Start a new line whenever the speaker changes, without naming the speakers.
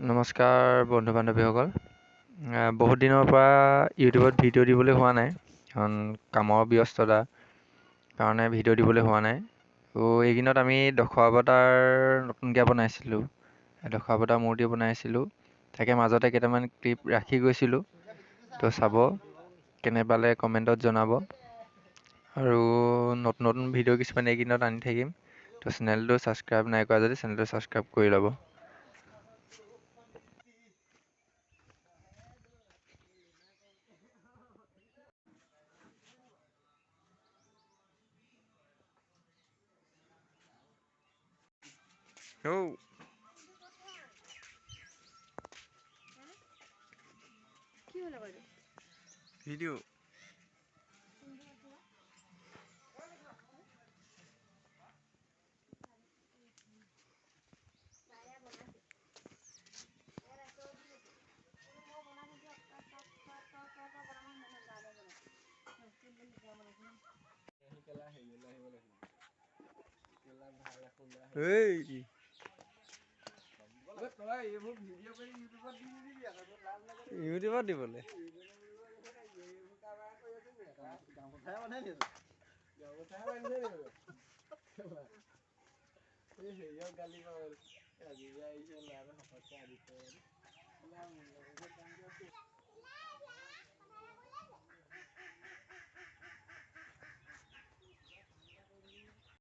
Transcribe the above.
নমস্কাৰ বন্ধু বান্ধৱীসকল। বহুত দিনৰ পৰা ইউটিউবত ভিডিঅ' দিবলৈ হোৱা নাই, কাৰণ কামৰ ব্যস্ততা কাৰণে ভিডিঅ' দিবলৈ হোৱা নাই। এইদিনত আমি দশাৱতাৰ নতুনকৈ বনাইছিলোঁ, দশাৱতাৰ মূৰ্তি বনাইছিলোঁ। তাকে মাজতে কেইটামান ক্লিপ ৰাখি গৈছিলোঁ, তো চাব, কেনে পালে কমেণ্টত জনাব। আৰু নতুন নতুন ভিডিঅ' কিছুমান এইদিনত আনি থাকিম। তো চেনেলটো ছাবস্ক্ৰাইব নাই কৰা যদি চেনেলটো ছাবস্ক্ৰাইব কৰি ল'ব। ভিডিঅ' ইউটিউবত দিবলৈ গালি